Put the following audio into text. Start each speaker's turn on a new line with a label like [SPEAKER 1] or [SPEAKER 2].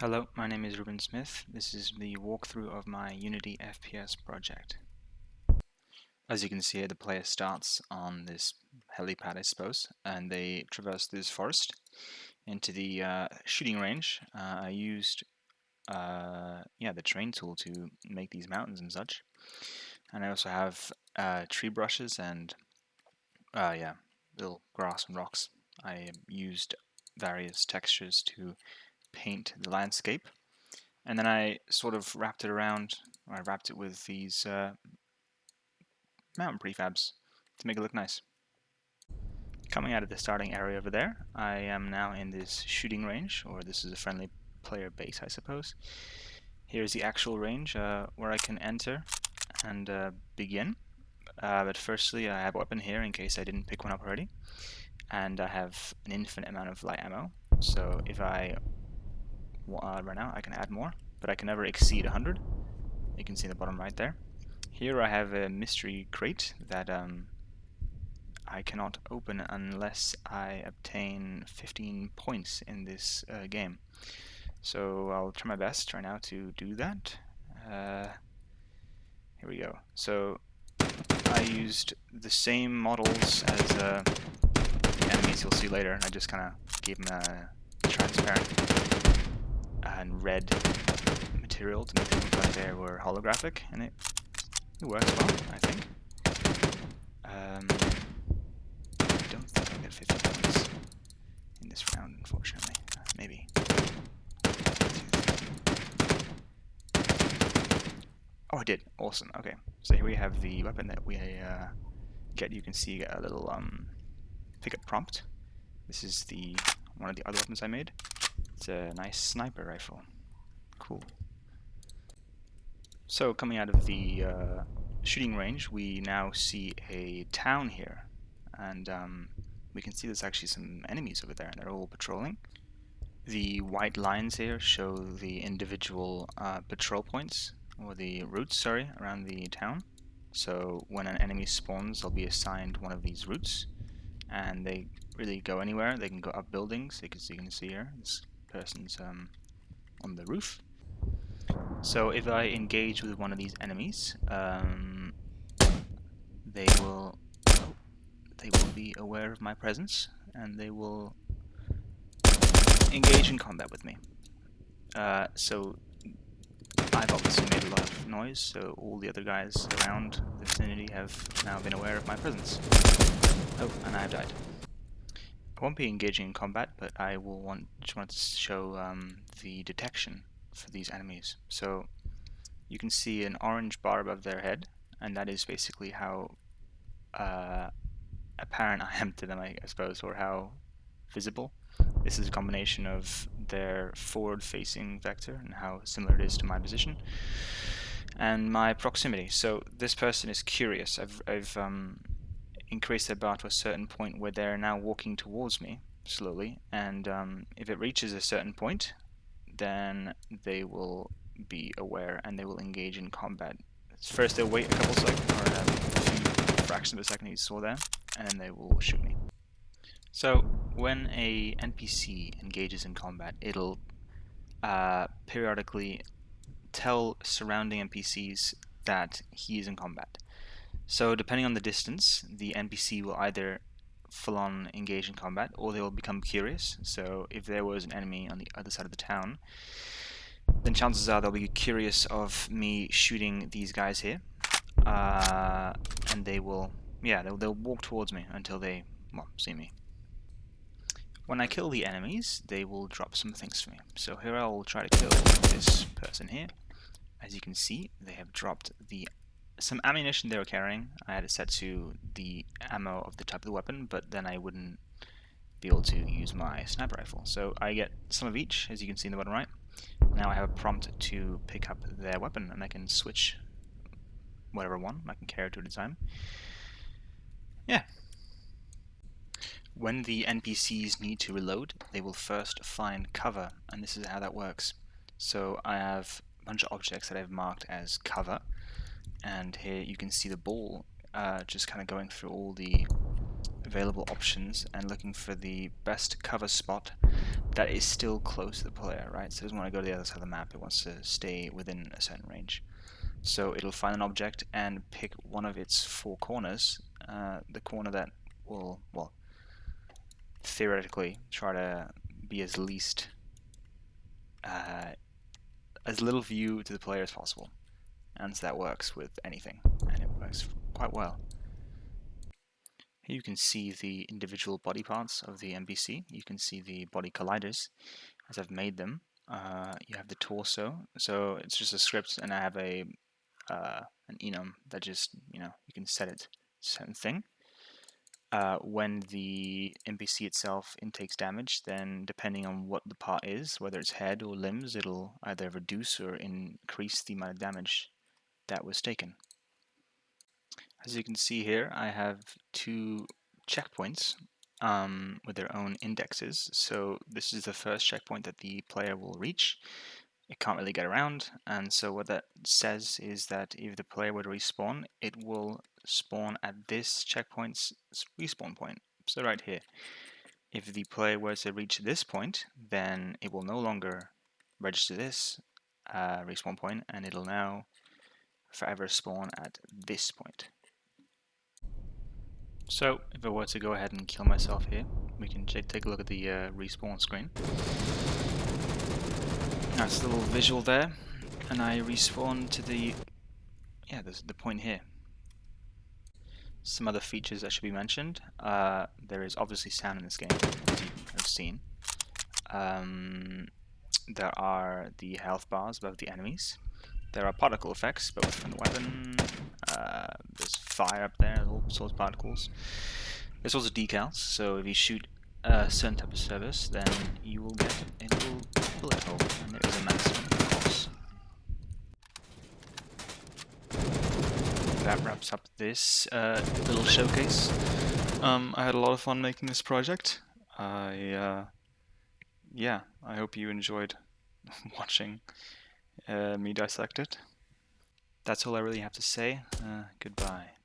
[SPEAKER 1] Hello, my name is Ruben Smith. This is the walkthrough of my Unity FPS project. As you can see, the player starts on this helipad, I suppose, and they traverse this forest into the shooting range. I used the terrain tool to make these mountains and such, and I also have tree brushes and little grass and rocks. I used various textures to paint the landscape. And then I sort of wrapped it around, or I wrapped it with these mountain prefabs to make it look nice. Coming out of the starting area over there, I am now in this shooting range, or this is a friendly player base, I suppose. Here's the actual range where I can enter and begin. But firstly, I have a weapon here in case I didn't pick one up already. And I have an infinite amount of light ammo, so if I run out, I can add more, but I can never exceed 100. You can see in the bottom right there. Here I have a mystery crate that I cannot open unless I obtain 15 points in this game. So I'll try my best right now to do that. Here we go. So I used the same models as the enemies you'll see later. I just kind of gave them a transparent and red material to make them look like they were holographic, and it works well, I think. I don't think I get 50 points in this round, unfortunately. Maybe. Oh, I did. Awesome. Okay. So here we have the weapon that we get. You can see a little pickup prompt. This is one of the other weapons I made. It's a nice sniper rifle. Cool. So coming out of the shooting range, we now see a town here, and we can see there's actually some enemies over there, and they're all patrolling. The white lines here show the individual patrol points, or the routes, sorry, around the town. So when an enemy spawns, they'll be assigned one of these routes, and they really go anywhere. They can go up buildings. You can see here, this person's on the roof. So if I engage with one of these enemies, they will be aware of my presence, and they will engage in combat with me. So I've obviously made a lot of noise, so all the other guys around the vicinity have now been aware of my presence. Oh, and I have died. I won't be engaging in combat, but I will just want to show the detection for these enemies. So you can see an orange bar above their head, and that is basically how apparent I am to them, I suppose, or how visible. This is a combination of their forward-facing vector and how similar it is to my position, and my proximity. So this person is curious. I've increased their bar to a certain point where they're now walking towards me slowly, and if it reaches a certain point, then they will be aware and they will engage in combat. First they'll wait a couple seconds, or a few fractions of a second you saw there, and then they will shoot me. So when a NPC engages in combat, it'll periodically tell surrounding NPCs that he is in combat. So depending on the distance, the NPC will either full-on engage in combat, or they will become curious. So if there was an enemy on the other side of the town, then chances are they'll be curious of me shooting these guys here, and they will, they'll walk towards me until they, see me. When I kill the enemies, they will drop some things for me. So here I will try to kill this person here. As you can see, they have dropped some ammunition they were carrying. I had it set to the ammo of the type of the weapon, but then I wouldn't be able to use my sniper rifle. So I get some of each, as you can see in the bottom right. Now I have a prompt to pick up their weapon, and I can switch whatever one. I can carry two at a time. Yeah. When the NPCs need to reload, they will first find cover, and this is how that works. So I have a bunch of objects that I've marked as cover, and here you can see the ball just kind of going through all the available options and looking for the best cover spot that is still close to the player, right? So it doesn't want to go to the other side of the map, it wants to stay within a certain range. So it'll find an object and pick one of its four corners, the corner that will, well, theoretically try to be as little view to the player as possible. And so that works with anything, and it works quite well. Here you can see the individual body parts of the NPC. You can see the body colliders as I've made them. You have the torso, so it's just a script, and I have an enum that just, you can set it to a certain thing. When the NPC itself intakes damage, then depending on what the part is, whether it's head or limbs, it'll either reduce or increase the amount of damage that was taken. As you can see here, I have two checkpoints with their own indexes. So this is the first checkpoint that the player will reach. It can't really get around, and so what that says is that if the player were to respawn, it will spawn at this checkpoint's respawn point. So right here. If the player were to reach this point, then it will no longer register this respawn point, and it'll now forever spawn at this point. So if I were to go ahead and kill myself here, we can take a look at the respawn screen. That's a little visual there, and I respawn to the point here. Some other features that should be mentioned. There is obviously sound in this game, as you have seen. There are the health bars above the enemies. There are particle effects, both from the weapon. There's fire up there, all sorts of particles. There's also decals, so if you shoot a certain type of service, then you will get a little bullet hole, and there is a maximum, of course. That wraps up this little showcase. I had a lot of fun making this project. I hope you enjoyed watching me dissect it. That's all I really have to say. Goodbye.